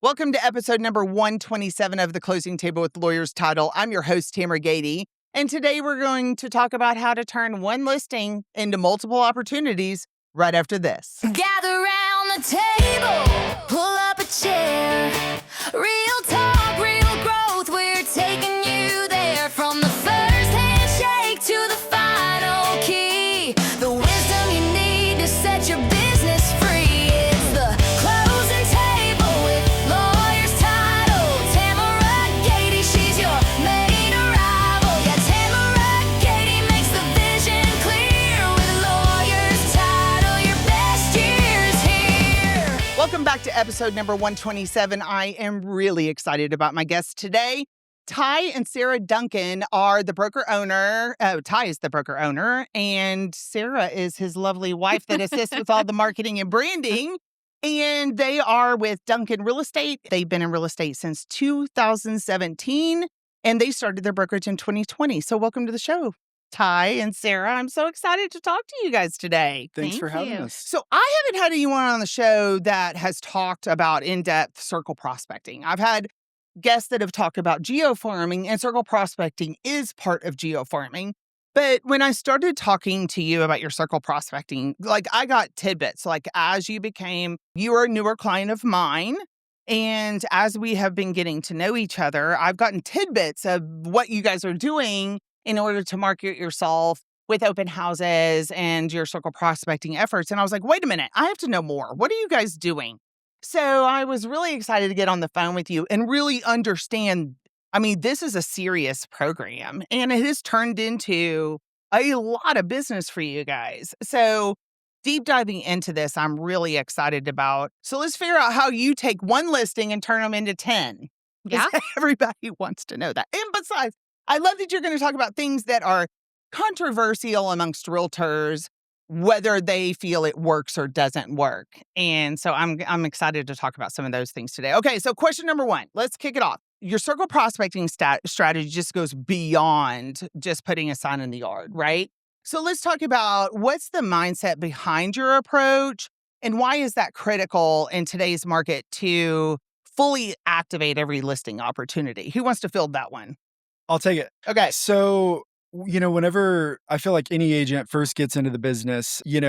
Welcome to episode number 127 of The Closing Table with Lawyers Title. I'm your host, Tamera Gaede, and today we're going to talk about how to turn one listing into multiple opportunities right after this. Gather round the table, pull up a chair. Real talk, real growth, we're taking you there. From the first handshake to the final key. The wisdom you need to set your business free. It's the closing table with Lawyers Title. Tamera Gaede, she's your main arrival. Yeah, Tamera Gaede makes the vision clear. With Lawyers Title, your best years here. Welcome back to episode number 127. I am really excited about my guests today. Ty and Sarah Duncan are the broker owner. Ty is the broker owner, and Sarah is his lovely wife that assists with all the marketing and branding. And they are with Duncan Real Estate. They've been in real estate since 2017, and they started their brokerage in 2020. So welcome to the show, Ty and Sarah. I'm so excited to talk to you guys today. Thanks for Thank having you. us. So I haven't had anyone on the show that has talked about in-depth circle prospecting. I've had guests that have talked about geofarming, and circle prospecting is part of geofarming. But when I started talking to you about your circle prospecting, I got tidbits. As you were a newer client of mine, and as we have been getting to know each other, I've gotten tidbits of what you guys are doing in order to market yourself with open houses and your circle prospecting efforts. And I was like, wait a minute, I have to know more. What are you guys doing? So I was really excited to get on the phone with you and really understand. I mean, this is a serious program, and it has turned into a lot of business for you guys. So deep diving into this, I'm really excited about. So let's figure out how you take one listing and turn them into 10. Yeah. Everybody wants to know that. And besides, I love that you're going to talk about things that are controversial amongst realtors, whether they feel it works or doesn't work. And so I'm excited to talk about some of those things today. Okay, so question number one, let's kick it off. Your circle prospecting strategy just goes beyond just putting a sign in the yard, right? So let's talk about what's the mindset behind your approach and why is that critical in today's market to fully activate every listing opportunity? Who wants to field that one? I'll take it. Okay. So, whenever I feel like any agent first gets into the business, you've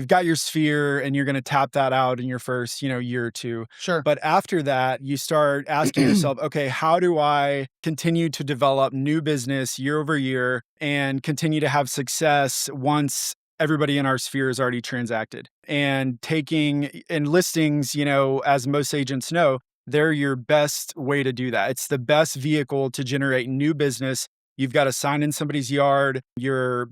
got your sphere and you're going to tap that out in your first, year or two. Sure. But after that, you start asking yourself, okay, how do I continue to develop new business year over year and continue to have success once everybody in our sphere is already transacted? And taking in listings, as most agents know, they're your best way to do that. It's the best vehicle to generate new business. You've got a sign in somebody's yard. Your,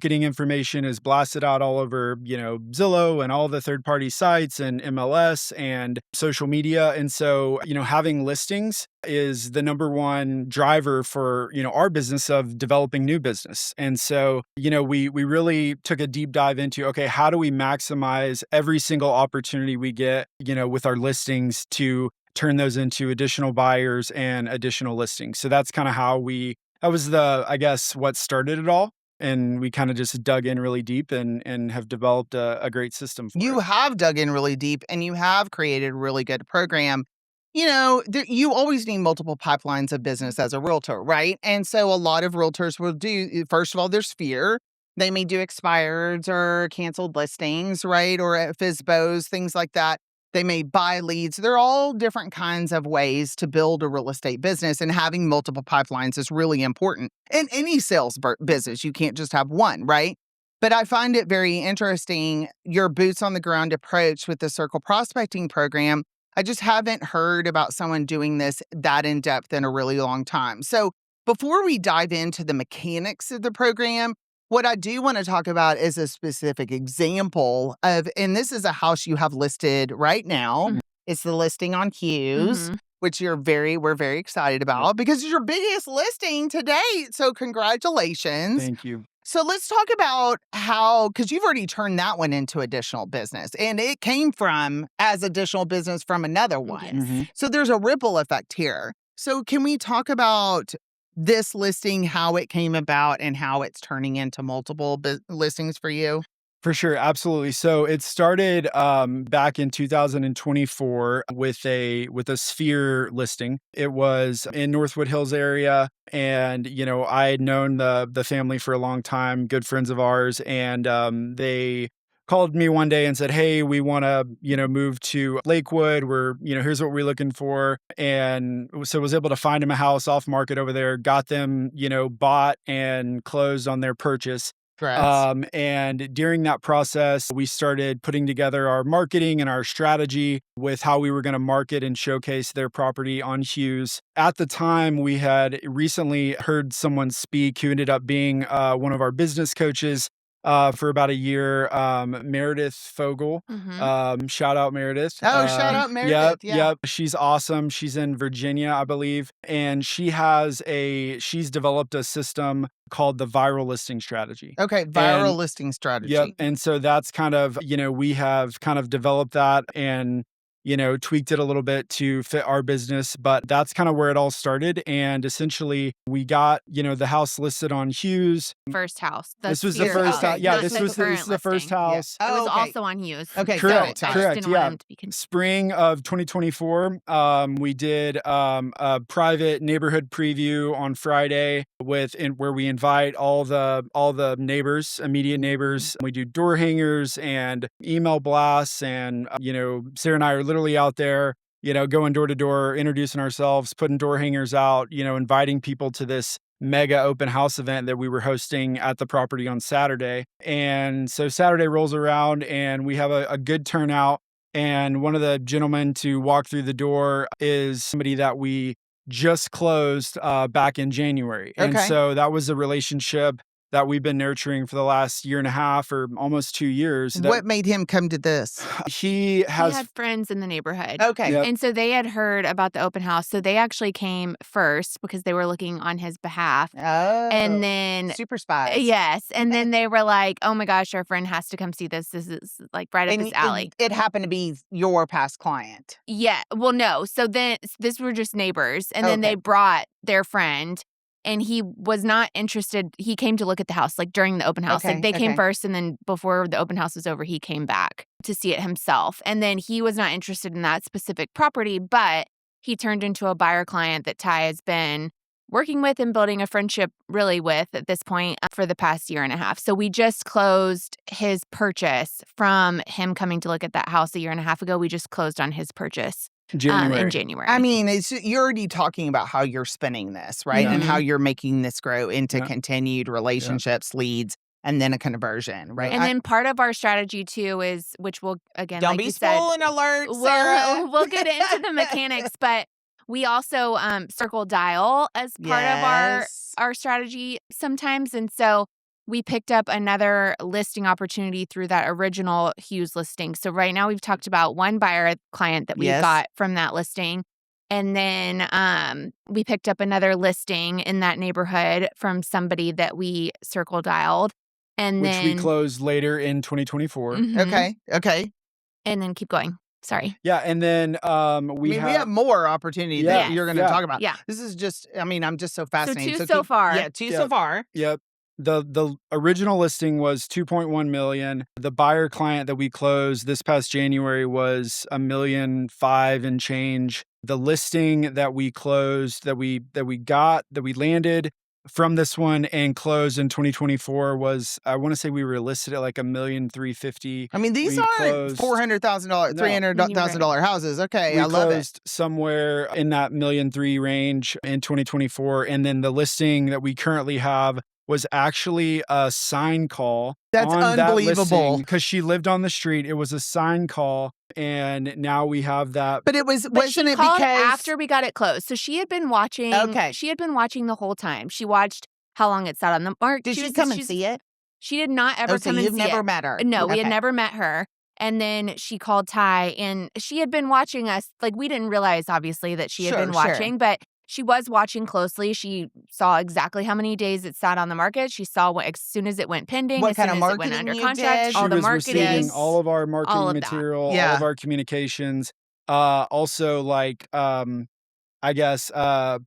getting information is blasted out all over, Zillow and all the third-party sites and MLS and social media. And so, having listings is the number one driver for, our business of developing new business. And so, we really took a deep dive into, okay, how do we maximize every single opportunity we get, with our listings to turn those into additional buyers and additional listings. So that's kind of that was what started it all. And we kind of just dug in really deep and have developed a great system for You it. have dug in really deep and you have created a really good program. You always need multiple pipelines of business as a realtor, right? And so a lot of realtors will do, first of all, there's fear. They may do expireds or canceled listings, right? Or FSBOs, things like that. They may buy leads. They're all different kinds of ways to build a real estate business, and having multiple pipelines is really important. In any sales business, you can't just have one, right? But I find it very interesting, your boots on the ground approach with the Circle Prospecting program. I just haven't heard about someone doing this that in depth in a really long time. So before we dive into the mechanics of the program, what I do want to talk about is a specific example of, and this is a house you have listed right now. Mhm. It's the listing on Hughes, which we're very excited about because it's your biggest listing to date. So congratulations. Thank you. So let's talk about how, because you've already turned that one into additional business, and it came from as additional business from another one. Yes. Mhm. So there's a ripple effect here. So can we talk about this listing, how it came about and how it's turning into multiple listings for you? For sure, absolutely. So it started back in 2024 with a Sphere listing. It was in Northwood Hills area, and I had known the family for a long time, good friends of ours, and they called me one day and said, "Hey, we want to move to Lakewood. We're here's what we're looking for," and so was able to find them a house off market over there, got them bought and closed on their purchase. And during that process, we started putting together our marketing and our strategy with how we were going to market and showcase their property on Hughes. At the time, we had recently heard someone speak who ended up being one of our business coaches for about a year, Meredith Fogel. Shout out Meredith. Shout out Meredith. Yep. She's awesome. She's in Virginia, I believe. And she's developed a system called the viral listing strategy. Okay. Viral listing strategy. Yep. And so that's kind of, we have kind of developed that and tweaked it a little bit to fit our business, but that's kind of where it all started. And essentially we got, the house listed on Hughes. First house. This was the first house. Yeah, this was the first house. Yeah. It was also on Hughes. Okay, correct. Yeah. Spring of 2024, we did a private neighborhood preview on Friday where we invite all the neighbors, immediate neighbors. We do door hangers and email blasts, and Sarah and I are literally out there, going door to door, introducing ourselves, putting door hangers out, inviting people to this mega open house event that we were hosting at the property on Saturday. And so Saturday rolls around and we have a good turnout. And one of the gentlemen to walk through the door is somebody that we just closed back in January. Okay. And so that was a relationship that we've been nurturing for the last year and a half or almost 2 years. What made him come to this? He had friends in the neighborhood. Okay. Yep. And so they had heard about the open house. So they actually came first because they were looking on his behalf. Oh. And then super spies. Yes. And then they were like, "Oh my gosh, our friend has to come see this. This is like right up his alley." It happened to be your past client. Yeah. Well, no. So then this were just neighbors. And then they brought their friend. And he was not interested. He came to look at the house, like during the open house. Like they came first, and then before the open house was over, he came back to see it himself. And then he was not interested in that specific property, but he turned into a buyer client that Ty has been working with and building a friendship really with at this point for the past year and a half. So we just closed his purchase from him coming to look at that house a year and a half ago. We just closed on his purchase. In January. I mean, you're already talking about how you're spinning this, right? Yeah. And how you're making this grow into continued relationships, leads, and then a conversion, right? And then part of our strategy too is, which we'll again, don't like be you said, spoiling alert, Sarah. We'll get into the mechanics, but we also circle dial as part of our strategy sometimes, and so we picked up another listing opportunity through that original Hughes listing. So right now we've talked about one buyer client that we got from that listing. And then we picked up another listing in that neighborhood from somebody that we circle dialed. Which we closed later in 2024. Mm-hmm. Okay. And then keep going. Sorry. Yeah. And then we have more opportunity that you're going to talk about. Yeah. This is just, I'm just so fascinated. So two so far. Yeah, two so far. Yep. The original listing was $2.1 million. The buyer client that we closed this past January was $1.5 million and change. The listing that we closed, that we landed from this one and closed in 2024 was, I want to say we were listed at like $1,350,000. I mean, these aren't $400,000, $300,000 houses. Okay, I love it. We closed somewhere in that $1.3 million range in 2024, and then the listing that we currently have was actually a sign call. That's unbelievable. Because she lived on the street. It was a sign call, and now we have that. But wasn't it because after we got it closed? So she had been watching. Okay. She had been watching the whole time. She watched how long it sat on the market. Did she come and see it? She did not ever come and see it. You've never met her? No, we had never met her. And then she called Ty, and she had been watching us. Like, we didn't realize, obviously, that she had been watching, but she was watching closely. She saw exactly how many days it sat on the market. She saw as soon as it went pending, what as kind soon of as it went marketing under you contract, did. all the was marketing, receiving all of our marketing material, all of our communications. Also, like I guess,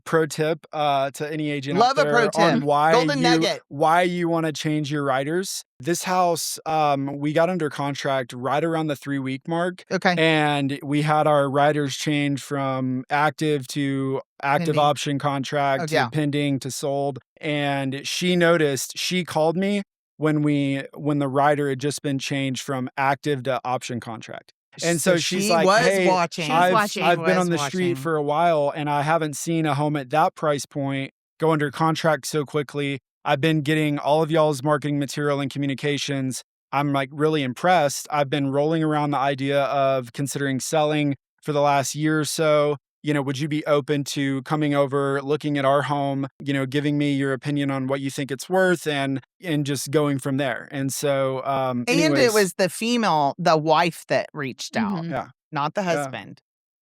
pro tip to any agent Love out a pro there on tip. why Golden nugget. why you want to change your riders. This house, we got under contract right around the 3-week mark. Okay. And we had our riders change from active to active Pending. option contract to pending to sold. And she noticed, she called me when the rider had just been changed from active to option contract. And so she's like, hey, I've been on the street for a while and I haven't seen a home at that price point go under contract so quickly. I've been getting all of y'all's marketing material and communications. I'm like really impressed. I've been rolling around the idea of considering selling for the last year or so. You know, would you be open to coming over, looking at our home, you know, giving me your opinion on what you think it's worth and just going from there. And so, and it was the wife that reached out, not the husband.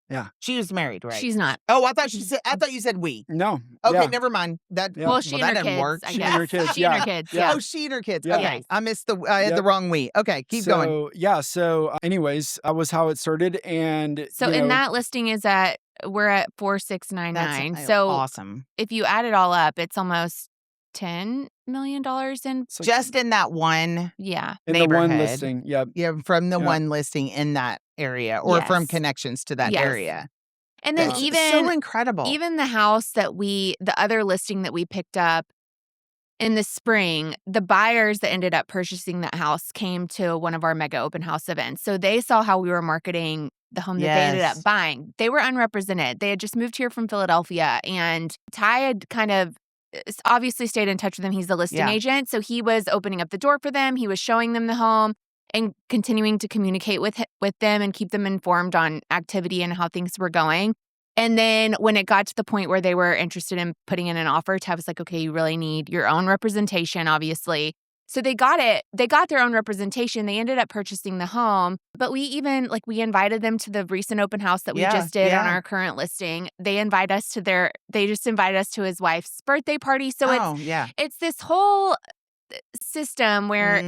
Yeah. She was married, right? She's not. Oh, I thought you said we. No. Okay, never mind. That well, she and her didn't kids, work. I She guess. and her kids. She and her kids. Yeah. Oh, she and her kids. Yeah. Okay. I missed I had the wrong we. Okay, keep going. Yeah. So anyways, that was how it started. And so in that listing we're at 4,699. So awesome. If you add it all up, it's almost $10 million in just in that one. Yeah. In the one listing. Yep. Yeah. From the one listing in that area or from connections to that area. And then That's even so incredible. Even the house the other listing that we picked up in the spring, the buyers that ended up purchasing that house came to one of our mega open house events. So they saw how we were marketing the home that they ended up buying. They were unrepresented. They had just moved here from Philadelphia, and Ty had kind of obviously stayed in touch with them. He's the listing agent. So he was opening up the door for them. He was showing them the home and continuing to communicate with them and keep them informed on activity and how things were going. And then when it got to the point where they were interested in putting in an offer, Ty was like, okay, you really need your own representation, obviously. So they got it. They got their own representation. They ended up purchasing the home. But we invited them to the recent open house that we just did on our current listing. They just invited us to his wife's birthday party. So it's this whole system where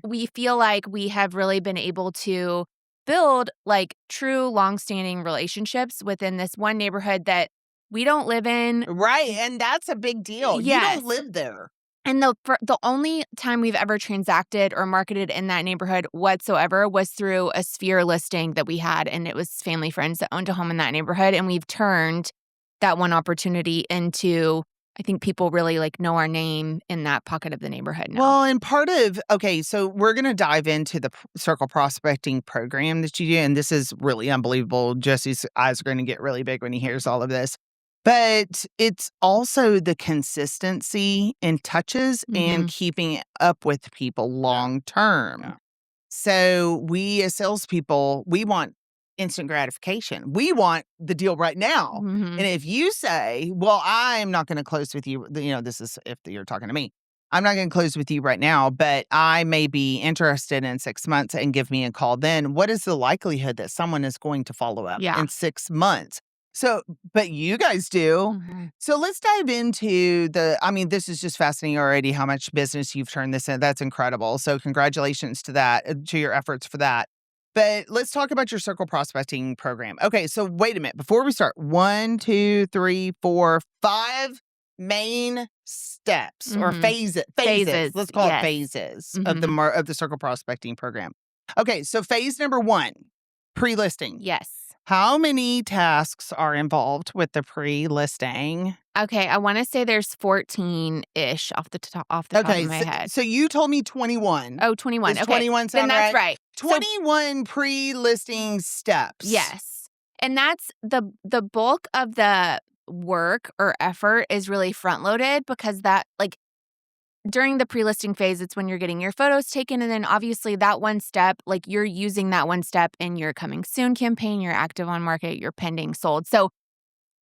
we feel like we have really been able to build like true longstanding relationships within this one neighborhood that we don't live in. Right. And that's a big deal. Yes. You don't live there. And the only time we've ever transacted or marketed in that neighborhood whatsoever was through a Sphere listing that we had. And it was family friends that owned a home in that neighborhood. And we've turned that one opportunity into, I think people really like know our name in that pocket of the neighborhood now. Well, and so we're going to dive into the Circle Prospecting program that you do. And this is really unbelievable. Jesse's eyes are going to get really big when he hears all of this. But it's also the consistency in touches and keeping up with people long term. Yeah. So we as salespeople, we want instant gratification. We want the deal right now. And if you say, well, I'm not going to close with you, this is if you're talking to me. I'm not going to close with you right now, but I may be interested in 6 months and give me a call then. What is the likelihood that someone is going to follow up in 6 months? So, but you guys do. So let's dive into this is just fascinating already how much business you've turned this in. That's incredible. So congratulations to your efforts for that. But let's talk about your Circle Prospecting program. Okay, so wait a minute. Before we start, 1, 2, 3, 4, 5 main steps or phases. Let's call it phases of the Circle Prospecting program. Okay, so phase number 1, pre-listing. Yes. How many tasks are involved with the pre-listing? Okay, I want to say there's 14-ish off the top of my head. So you told me 21. Oh, 21. Does okay. 21 sound then that's right. 21 pre-listing steps. Yes. And that's the bulk of the work or effort is really front-loaded because that, like, during the pre-listing phase, it's when you're getting your photos taken. And then obviously that one step, like you're using that one step in your coming soon campaign, you're active on market, you're pending sold. So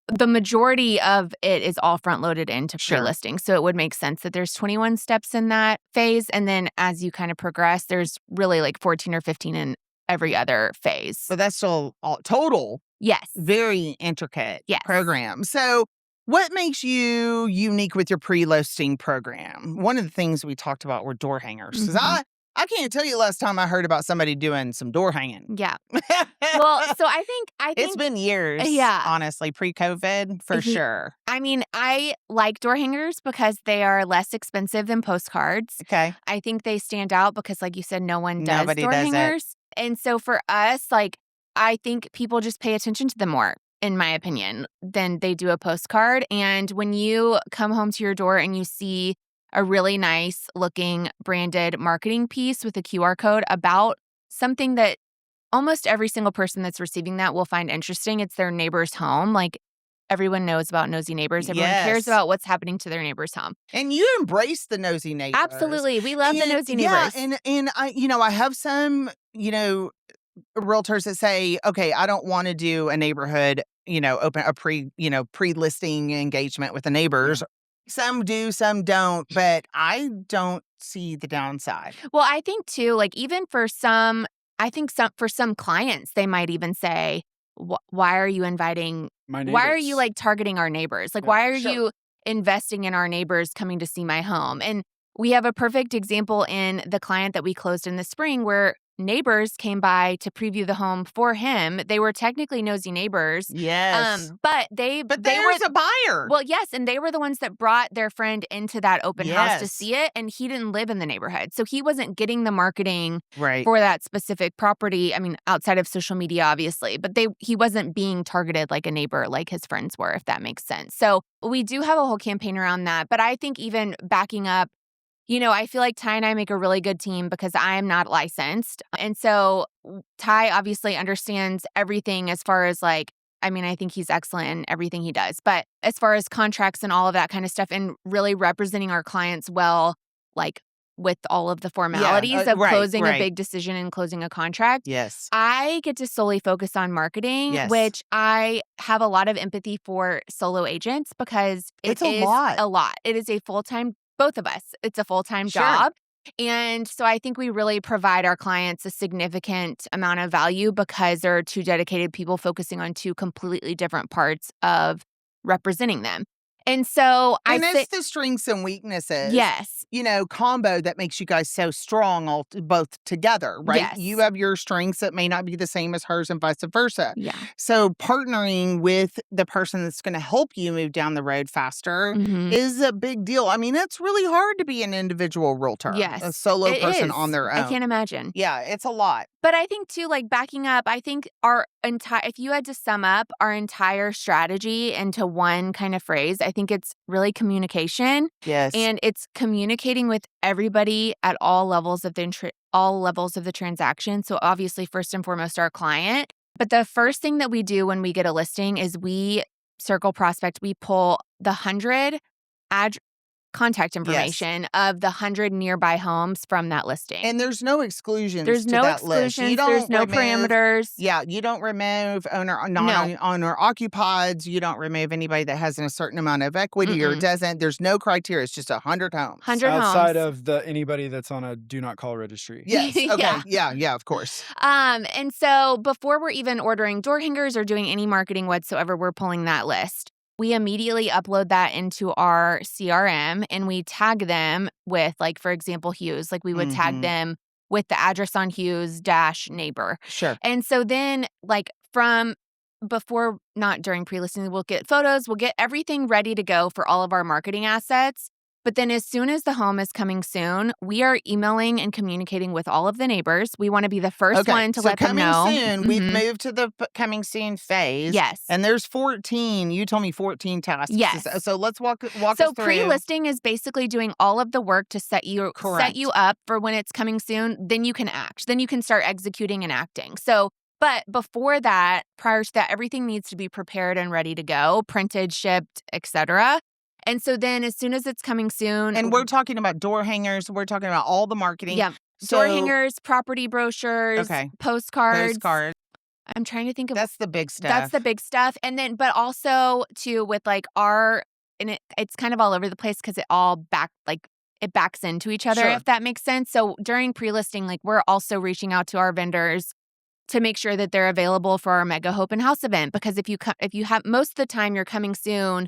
the majority of it is all front-loaded into pre-listing. So it would make sense that there's 21 steps in that phase. And then as you kind of progress, there's really like 14 or 15 in every other phase. But that's still total. Yes. Very intricate program. So what makes you unique with your pre-listing program? One of the things we talked about were door hangers. Because I I can't tell you last time I heard about somebody doing some door hanging. Yeah. Well, so I think it's been years. Yeah. Honestly, pre-COVID for sure. I mean, I like door hangers because they are less expensive than postcards. Okay. I think they stand out because, like you said, nobody does door does hangers. And so for us, like, I think people just pay attention to them more, in my opinion, than they do a postcard. And when you come home to your door and you see a really nice looking branded marketing piece with a QR code about something that almost every single person that's receiving that will find interesting. It's their neighbor's home. Like, everyone knows about nosy neighbors. Everyone cares about what's happening to their neighbor's home. And you embrace the nosy neighbors. Absolutely. We love the nosy neighbors. Yeah, and I have some, realtors that say, okay, I don't want to do a neighborhood, open a pre-listing engagement with the neighbors. Some do, some don't, but I don't see the downside. Well, I think too, like, even for some clients, they might even say, why are you inviting my neighbors? Why are you like targeting our neighbors? Like, why are you investing in our neighbors coming to see my home? And we have a perfect example in the client that we closed in the spring where neighbors came by to preview the home for him. They were technically nosy neighbors. Yes. But they were a buyer. Well, yes. And they were the ones that brought their friend into that open house to see it. And he didn't live in the neighborhood. So he wasn't getting the marketing for that specific property. I mean, outside of social media, obviously. But he wasn't being targeted like a neighbor like his friends were, if that makes sense. So we do have a whole campaign around that. But I think even backing up, I feel like Ty and I make a really good team because I am not licensed. And so Ty obviously understands everything as far as I think he's excellent in everything he does. But as far as contracts and all of that kind of stuff and really representing our clients well, like with all of the formalities of closing a big decision and closing a contract. Yes. I get to solely focus on marketing, which I have a lot of empathy for solo agents because it's a lot. It is a full-time both of us. It's a full-time job. And so I think we really provide our clients a significant amount of value because there are two dedicated people focusing on two completely different parts of representing them. And so it's the strengths and weaknesses. Yes. Combo that makes you guys so strong both together, right? Yes. You have your strengths that may not be the same as hers and vice versa. Yeah. So partnering with the person that's going to help you move down the road faster is a big deal. I mean, it's really hard to be an individual realtor. Yes. A solo person on their own. I can't imagine. Yeah, it's a lot. But I think too, backing up, I think if you had to sum up our entire strategy into one kind of phrase, I think it's really communication. Yes. And it's communicating with everybody at all levels of the transaction. So obviously, first and foremost, our client. But the first thing that we do when we get a listing is we Circle Prospect. We pull the 100 contact information of the 100 nearby homes from that listing. And there's no exclusions. There's no exclusions. There's no parameters. Yeah, you don't remove owner occupieds. You don't remove anybody that has a certain amount of equity or doesn't. There's no criteria. It's just 100 homes. 100 homes. Outside of anybody that's on a do not call registry. Yes. Okay. Yeah, of course. And so before we're even ordering door hangers or doing any marketing whatsoever, we're pulling that list. We immediately upload that into our CRM and we tag them with, for example, Hughes. We would tag them with the address on Hughes -neighbor. Sure. And so then, from before, not during pre-listing, we'll get photos, we'll get everything ready to go for all of our marketing assets. But then as soon as the home is coming soon, we are emailing and communicating with all of the neighbors. We want to be the first one to let them know. Coming soon, we've moved to the coming soon phase. Yes. And there's 14. You told me 14 tasks. Yes. So let's walk us through. So pre-listing is basically doing all of the work to set you up for when it's coming soon. Then you can act. Then you can start executing and acting. So, but before that, prior to that, everything needs to be prepared and ready to go, printed, shipped, etc. And so then as soon as it's coming soon. And we're talking about door hangers. We're talking about all the marketing. Yeah. Door hangers, property brochures, postcards. I'm trying to think of. That's the big stuff. And then, but also too with it's kind of all over the place because it all it backs into each other, if that makes sense. So during pre-listing, we're also reaching out to our vendors to make sure that they're available for our mega open house event. Because if you have most of the time you're coming soon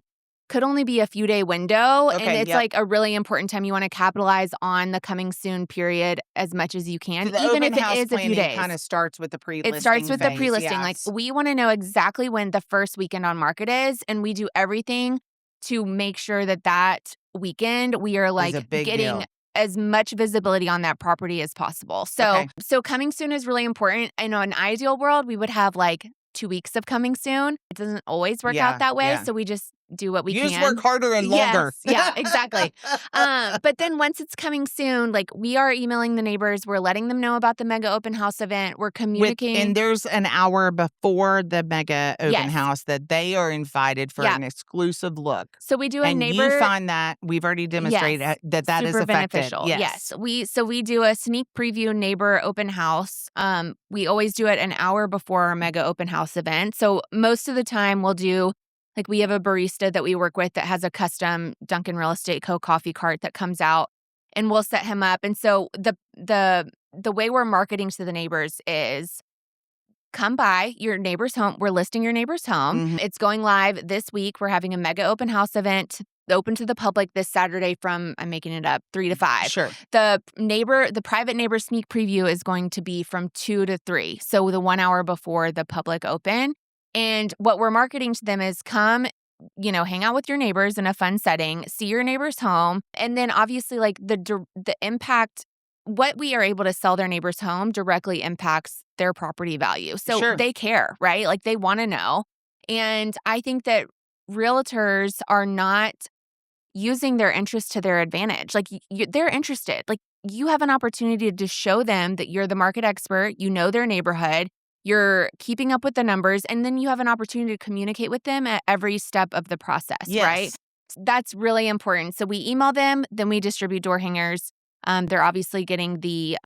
could only be a few day window. Okay, and it's like a really important time. You want to capitalize on the coming soon period as much as you can, The even if open it house is a few days. kind of starts with the pre-listing It starts with the phase, pre-listing. yes. Like we want to know exactly when the first weekend on market is, and we do everything to make sure that weekend we are like a big getting deal. as much visibility on that property as possible. So so coming soon is really important. I know in an ideal world we would have like 2 weeks of coming soon. It doesn't always work out that way. So we just do what we You can. just work harder and longer. Yes, yeah, exactly. But then once it's coming soon, like we are emailing the neighbors. We're letting them know about the mega open house event. We're communicating. And there's an hour before the mega open house that they are invited for an exclusive look. So we do a and neighbor. You find that we've already demonstrated that is super effective. beneficial. Yes. We do a sneak preview neighbor open house. We always do it an hour before our mega open house event. So most of the time we'll do, like we have a barista that we work with that has a custom Duncan Real Estate Co. coffee cart that comes out, and we'll set him up. And so the way we're marketing to the neighbors is come by your neighbor's home. We're listing your neighbor's home. Mm-hmm. It's going live this week. We're having a mega open house event open to the public this Saturday from, I'm making it up, 3 to 5. Sure. The private neighbor sneak preview is going to be from 2 to 3. So the 1 hour before the public open. And what we're marketing to them is come, hang out with your neighbors in a fun setting, see your neighbor's home. And then obviously like the impact, what we are able to sell their neighbor's home directly impacts their property value. So they care, right? Like they want to know. And I think that realtors are not using their interest to their advantage. Like they're interested. Like you have an opportunity to show them that you're the market expert, you know their neighborhood, you're keeping up with the numbers, and then you have an opportunity to communicate with them at every step of the process, right? That's really important. So we email them, then we distribute door hangers. They're obviously getting the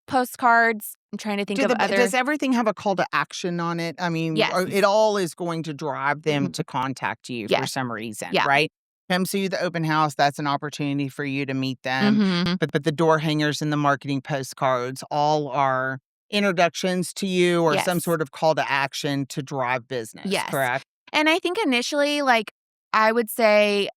postcards. I'm trying to think of other. Does everything have a call to action on it? I mean, it all is going to drive them to contact you for some reason, right? Come see the open house. That's an opportunity for you to meet them. But the door hangers and the marketing postcards all are introductions to you or some sort of call to action to drive business, correct? And I think initially, like I would say,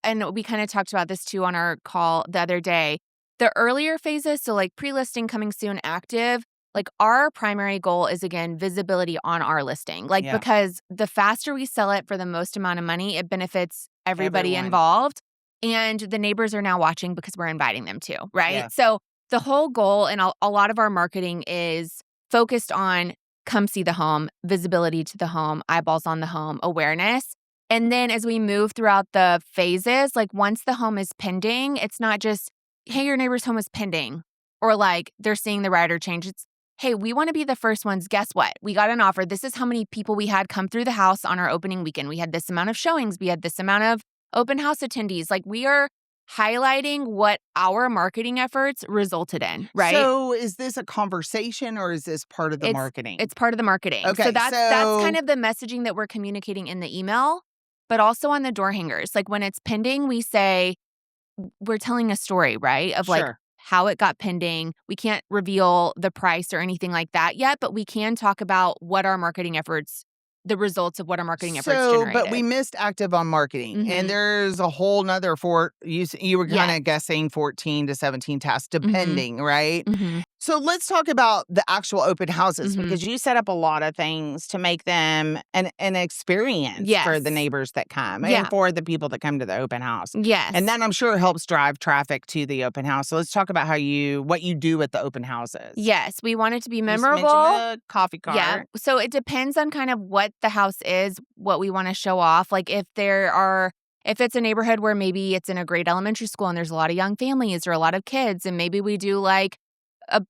and we kind of talked about this too on our call the other day, the earlier phases, so like pre-listing, coming soon, active, like our primary goal is, again, visibility on our listing. Like because the faster we sell it for the most amount of money, it benefits everybody involved. And the neighbors are now watching because we're inviting them to, right? Yeah. So the whole goal and a lot of our marketing is focused on come see the home, visibility to the home, eyeballs on the home, awareness. And then as we move throughout the phases, like once the home is pending, it's not just, hey, your neighbor's home is pending, or like they're seeing the rider change. It's, hey, we want to be the first ones. Guess what? We got an offer. This is how many people we had come through the house on our opening weekend. We had this amount of showings. We had this amount of open house attendees. Like we are highlighting what our marketing efforts resulted in, right? So is this a conversation or is this part of the marketing? It's part of the marketing. Okay, so that's kind of the messaging that we're communicating in the email, but also on the door hangers. Like when it's pending, we say, we're telling a story, right? Of like how it got pending. We can't reveal the price or anything like that yet, but we can talk about what our marketing efforts, the results of what our marketing efforts generated. But we missed active on marketing. And there's a whole nother you were kind of guessing 14 to 17 tasks, depending, right? So let's talk about the actual open houses because you set up a lot of things to make them an experience for the neighbors that come and for the people that come to the open house. Yes. And that I'm sure helps drive traffic to the open house. So let's talk about what you do at the open houses. Yes. We want it to be memorable. You mentioned the coffee cart. Yeah. So it depends on kind of what the house is, what we want to show off. Like if it's a neighborhood where maybe it's in a great elementary school and there's a lot of young families or a lot of kids, and maybe we do like a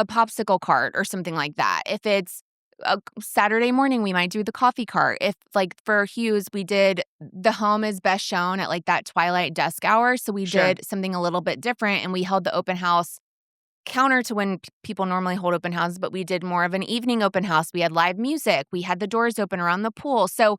popsicle cart or something like that. If it's a Saturday morning, we might do the coffee cart. If like for Hughes, we did the home is best shown at like that Twilight dusk hour. So we did something a little bit different and we held the open house counter to when people normally hold open houses, but we did more of an evening open house. We had live music. We had the doors open around the pool. So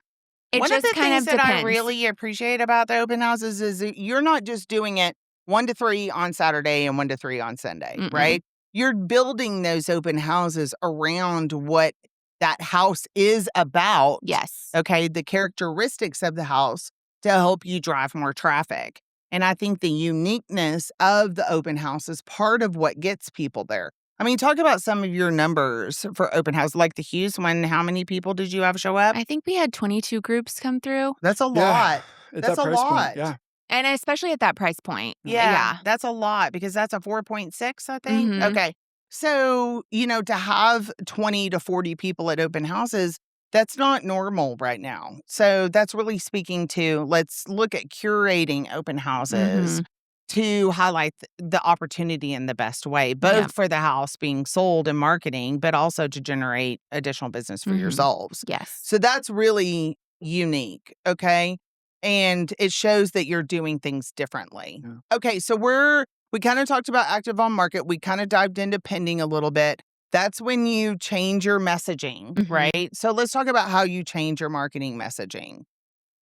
it One just of the kind things of that depends. I really appreciate about the open houses is that you're not just doing it 1 to 3 on Saturday and 1 to 3 on Sunday, right? You're building those open houses around what that house is about. Yes. Okay. The characteristics of the house to help you drive more traffic. And I think the uniqueness of the open house is part of what gets people there. I mean, talk about some of your numbers for open house, like the Hughes one. How many people did you have show up? I think we had 22 groups come through. That's a lot. Yeah, That's a price lot. point, yeah. And especially at that price point. Yeah, that's a lot because that's a 4.6, I think. Mhm. Okay. So, to have 20 to 40 people at open houses, that's not normal right now. So that's really speaking to, let's look at curating open houses to highlight the opportunity in the best way, both for the house being sold and marketing, but also to generate additional business for yourselves. Yes. So that's really unique. Okay. And it shows that you're doing things differently. Yeah. Okay. So we kind of talked about active on market. We kind of dived into pending a little bit. That's when you change your messaging, right? So let's talk about how you change your marketing messaging.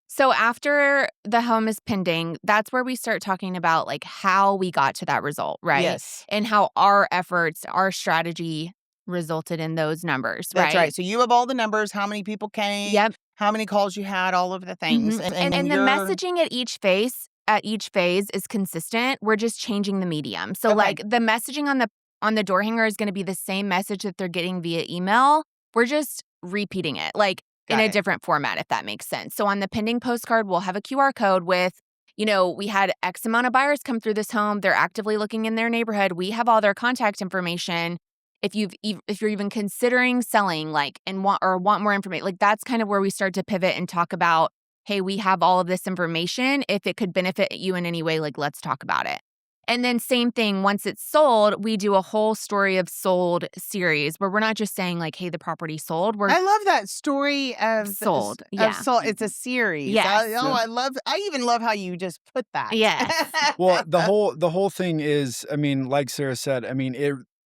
So after the home is pending, that's where we start talking about like how we got to that result, right? Yes. And how our efforts, our strategy resulted in those numbers, right? That's right. So you have all the numbers, how many people came, Yep. how many calls you had, all of the things. And the messaging at each phase is consistent. We're just changing the medium. So like the messaging on the door hanger is going to be the same message that they're getting via email. We're just repeating it like in a different format, if that makes sense. So on the pending postcard, we'll have a QR code with, we had X amount of buyers come through this home. They're actively looking in their neighborhood. We have all their contact information. If you're even considering selling, and want more information, that's kind of where we start to pivot and talk about, hey, we have all of this information. If it could benefit you in any way, let's talk about it. And then same thing, once it's sold, we do a whole story of sold series where we're not just saying hey, the property sold. I love that story of sold. Sold. It's a series. Yes. I even love how you just put that. Yes. Well, the whole thing is, like Sarah said,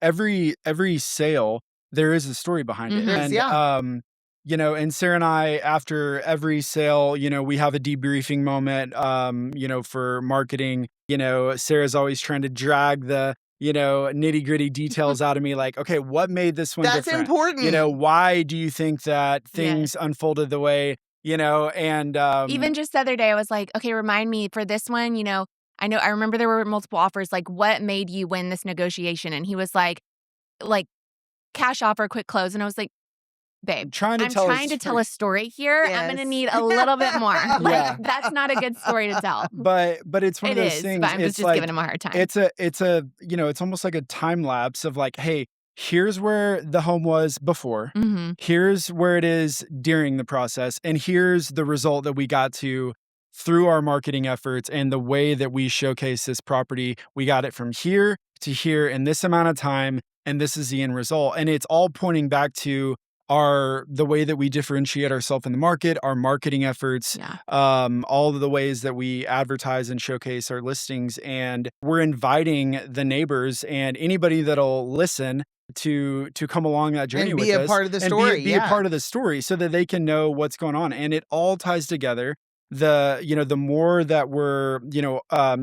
every sale, there is a story behind it. And, and Sarah and I, after every sale, we have a debriefing moment, for marketing. Sarah's always trying to drag the, nitty gritty details out of me. Okay, what made this one different? That's important. Why do you think that things unfolded the way, and even just the other day, I was like, okay, remind me for this one, I remember there were multiple offers. What made you win this negotiation? And he was like cash offer, quick close. And I was like, babe, I'm trying to tell a story here. Yes. I'm going to need a little bit more. That's not a good story to tell. But it's one of those things. But I'm just giving him a hard time. It's it's almost like a time lapse of hey, here's where the home was before. Here's where it is during the process. And here's the result that we got to through our marketing efforts and the way that we showcase this property. We got it from here to here in this amount of time. And this is the end result. And it's all pointing back to the way that we differentiate ourselves in the market, our marketing efforts, all of the ways that we advertise and showcase our listings. And we're inviting the neighbors and anybody that'll listen to come along that journey with us. And be a part of the story. Be a part of the story so that they can know what's going on. And it all ties together. The more that we're,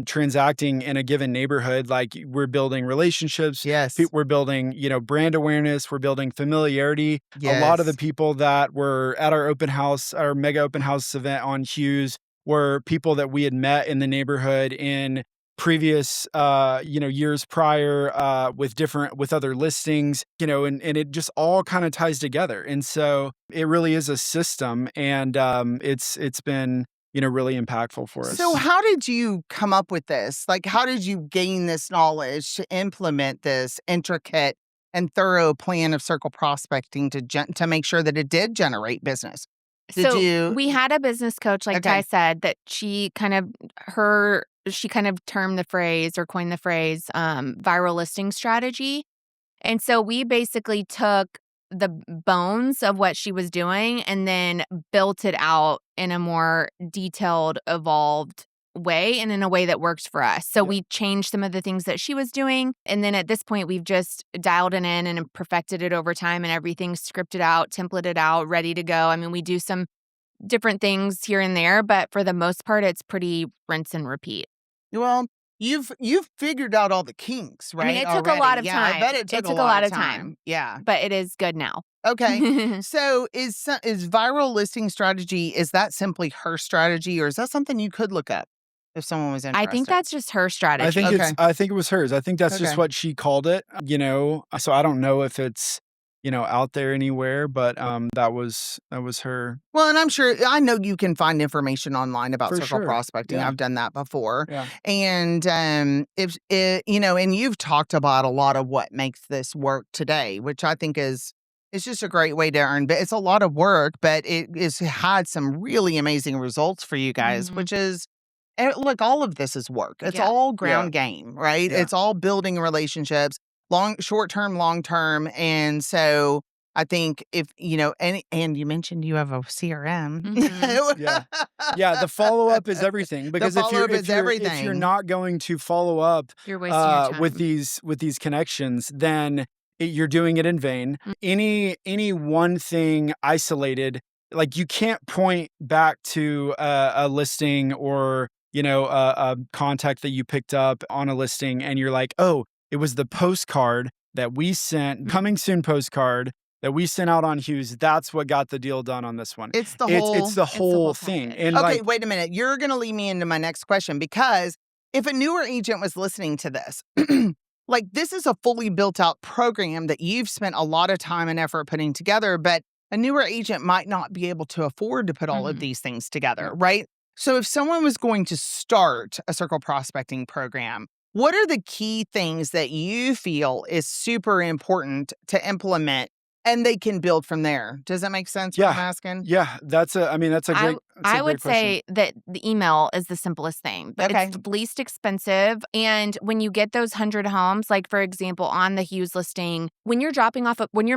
transacting in a given neighborhood, we're building relationships. Yes. We're building, brand awareness. We're building familiarity. Yes. A lot of the people that were at our mega open house event on Hughes were people that we had met in the neighborhood in previous, years prior, with other listings, and it just all kind of ties together. And so it really is a system, and it's been really impactful for us. So how did you come up with this? How did you gain this knowledge to implement this intricate and thorough plan of circle prospecting to make sure that it did generate business? We had a business coach, like Ty said, that she kind of termed the phrase or coined the phrase viral listing strategy. And so we basically took the bones of what she was doing and then built it out in a more detailed, evolved way and in a way that works for us. So we changed some of the things that she was doing. And then at this point, we've just dialed it in and perfected it over time, and everything's scripted out, templated out, ready to go. We do some different things here and there, but for the most part, it's pretty rinse and repeat. Well, you've figured out all the kinks, right? I mean, it took already. a lot of Yeah, time. I bet it took a lot of time. Yeah. But it is good now. Okay. So is viral listing strategy, is that simply her strategy, or is that something you could look up if someone was interested? I think that's just her strategy. I think it was hers. I think that's just Okay. what she called it, So I don't know if it's, out there anywhere, but that was her. Well, and I'm sure, I know you can find information online about For circle sure. prospecting. Yeah. I've done that before. Yeah. And if it, and you've talked about a lot of what makes this work today, which I think it's just a great way to earn. But it's a lot of work, but it's had some really amazing results for you guys, Mhm. which is, look, all of this is work. It's Yeah. all ground game, right? Yeah. It's all building relationships, short term, long term. And so I think if, and you mentioned you have a CRM. Yeah. Yeah, the follow-up is everything, because if you're not going to follow up You're wasting your time. with these connections, then you're doing it in vain. Any one thing isolated, like, you can't point back to a listing or a contact that you picked up on a listing and you're like, oh, it was the postcard that we sent, coming soon postcard that we sent out on Hughes. That's what got the deal done on this one. It's the whole thing. And okay, wait a minute. You're going to lead me into my next question, because if a newer agent was listening to this, like, this is a fully built out program that you've spent a lot of time and effort putting together, but a newer agent might not be able to afford to put all of these things together, right? So if someone was going to start a circle prospecting program, what are the key things that you feel is super important to implement, and they can build from there? Does that make sense? What I'm asking? Yeah, that's a great. I would say that the email is the simplest thing. Okay. It's the least expensive. And when you get those 100 homes, like, for example, on the Hughes listing, when you're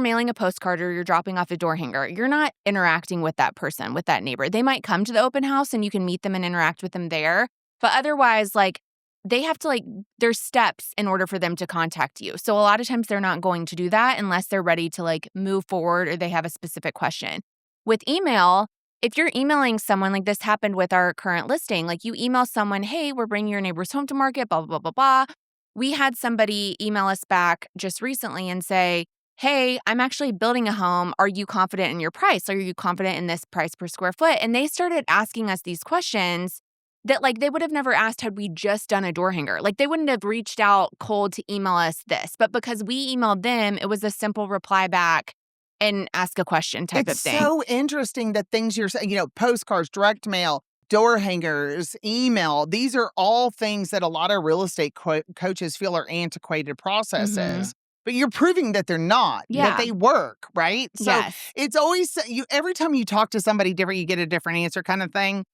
mailing a postcard or you're dropping off a door hanger, you're not interacting with that person, with that neighbor. They might come to the open house and you can meet them and interact with them there. But otherwise, like, they have to, there's steps in order for them to contact you. So a lot of times they're not going to do that unless they're ready to, move forward or they have a specific question. With email, if you're emailing someone, like this happened with our current listing, you email someone, hey, we're bringing your neighbor's home to market, blah, blah, blah, blah, blah. We had somebody email us back just recently and say, hey, I'm actually building a home. Are you confident in your price? Are you confident in this price per square foot? And they started asking us these questions that, they would have never asked had we just done a door hanger. They wouldn't have reached out cold to email us this. But because we emailed them, it was a simple reply back and ask a question type of thing. It's so interesting that things you're saying, postcards, direct mail, door hangers, email, these are all things that a lot of real estate coaches feel are antiquated processes. But you're proving that they're not, that they work, right? So it's always, every time you talk to somebody different, you get a different answer kind of thing.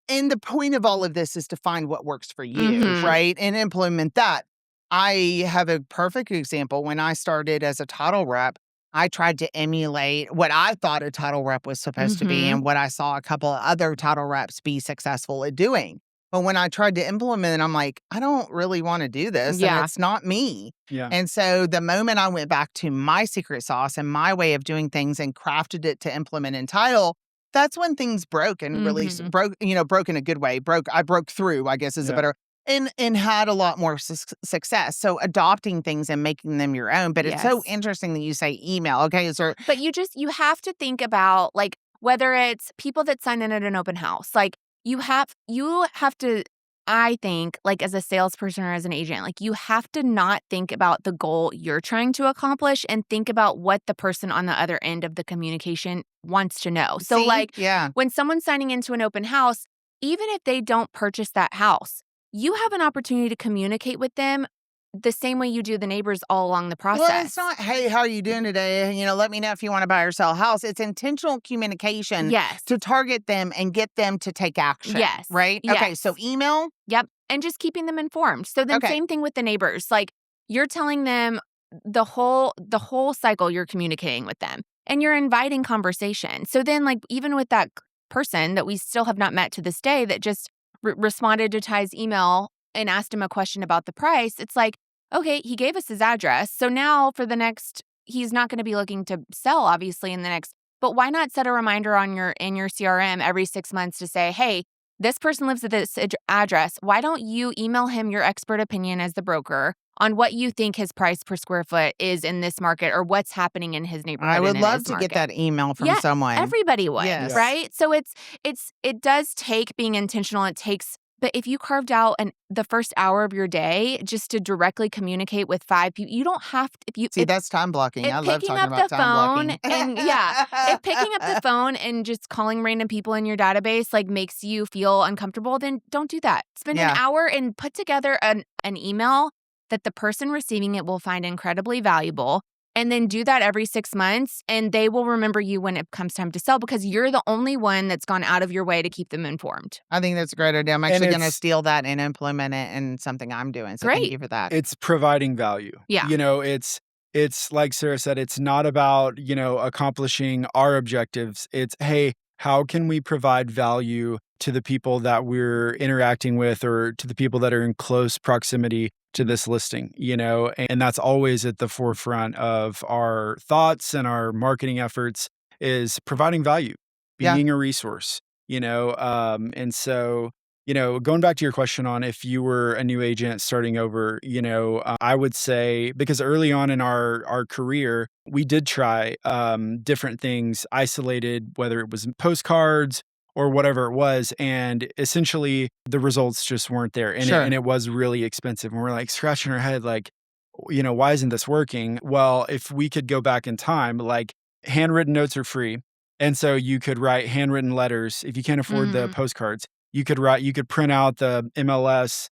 And the point of all of this is to find what works for you, right? And implement that. I have a perfect example. When I started as a title rep, I tried to emulate what I thought a title rep was supposed to be and what I saw a couple of other title reps be successful at doing. But when I tried to implement it, I'm like, I don't really want to do this. And it's not me. Yeah. And so the moment I went back to my secret sauce and my way of doing things and crafted it to implement in title, that's when things broke and really broke in a good way. I broke through, I guess is a better, and had a lot more success. So adopting things and making them your own. But it's so interesting that you say email. Okay. But you have to think about, whether it's people that sign in at an open house, you have to, I think, as a salesperson or as an agent, you have to not think about the goal you're trying to accomplish and think about what the person on the other end of the communication wants to know. So, when someone's signing into an open house, even if they don't purchase that house, you have an opportunity to communicate with them the same way you do the neighbors all along the process. Well, it's not, hey, how are you doing today? Let me know if you want to buy or sell a house. It's intentional communication to target them and get them to take action. Yes. Right? Yes. Okay, so email? Yep. And just keeping them informed. So then same thing with the neighbors. You're telling them the whole cycle, you're communicating with them and you're inviting conversation. So then even with that person that we still have not met to this day that just responded to Ty's email and asked him a question about the price, it's okay, he gave us his address. So now he's not going to be looking to sell, obviously, in the next, but why not set a reminder in your CRM every 6 months to say, hey, this person lives at this address. Why don't you email him your expert opinion as the broker on what you think his price per square foot is in this market or what's happening in his neighborhood? I would love to get that email from someone. Everybody would, Yes. right? So it does take being intentional. But if you carved out the first hour of your day just to directly communicate with 5 people, you don't have to. That's time blocking. I love talking about time blocking. And if picking up the phone and just calling random people in your database makes you feel uncomfortable, then don't do that. Spend an hour and put together an email that the person receiving it will find incredibly valuable. And then do that every 6 months, and they will remember you when it comes time to sell because you're the only one that's gone out of your way to keep them informed. I think that's a great idea. I'm actually going to steal that and implement it in something I'm doing. So thank you for that. It's providing value. Yeah. It's like Sarah said, it's not about, accomplishing our objectives. It's, hey, how can we provide value to the people that we're interacting with or to the people that are in close proximity to this listing, and that's always at the forefront of our thoughts and our marketing efforts is providing value, being a resource, and so, going back to your question on if you were a new agent starting over, I would say, because early on in our career, we did try different things isolated, whether it was postcards or whatever it was. And essentially the results just weren't there. And it was really expensive. And we're like scratching our head, like, why isn't this working? Well, if we could go back in time, like handwritten notes are free. And so you could write handwritten letters. If you can't afford the postcards, you could print out the MLS,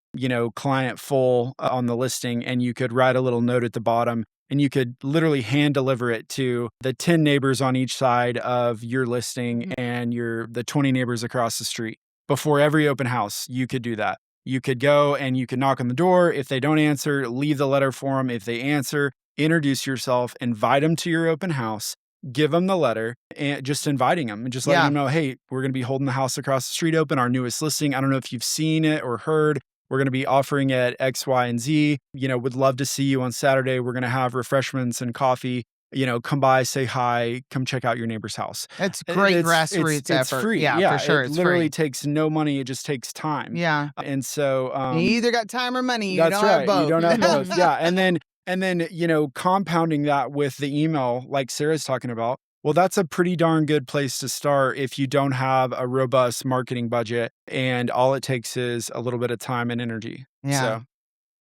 client full on the listing, and you could write a little note at the bottom. And you could literally hand deliver it to the 10 neighbors on each side of your listing and the 20 neighbors across the street. Before every open house, you could do that. You could go and you could knock on the door. If they don't answer, leave the letter for them. If they answer, introduce yourself, invite them to your open house, give them the letter, and just inviting them and just letting them know, hey, we're going to be holding the house across the street open, our newest listing. I don't know if you've seen it or heard. We're going to be offering at X, Y, and Z. Would love to see you on Saturday. We're going to have refreshments and coffee. Come by, say hi, come check out your neighbor's house. It's great grassroots effort. It's free. Yeah, for sure. It literally takes no money. It just takes time. Yeah. And so you either got time or money. You that's don't right. have both. You don't have both. Yeah. And then, compounding that with the email, like Sarah's talking about, well, that's a pretty darn good place to start if you don't have a robust marketing budget and all it takes is a little bit of time and energy. Yeah. So.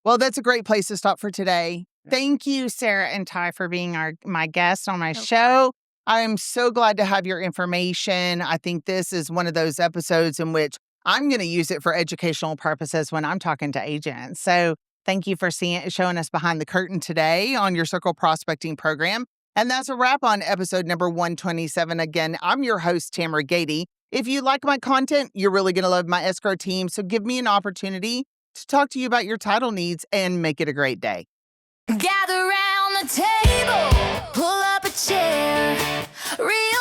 Well, that's a great place to stop for today. Thank you, Sarah and Ty, for being my guests on my show. I am so glad to have your information. I think this is one of those episodes in which I'm going to use it for educational purposes when I'm talking to agents. So thank you for showing us behind the curtain today on your Circle Prospecting program. And that's a wrap on episode number 127. Again, I'm your host, Tamera Gaede. If you like my content, you're really going to love my escrow team. So give me an opportunity to talk to you about your title needs and make it a great day. Gather round the table, pull up a chair, real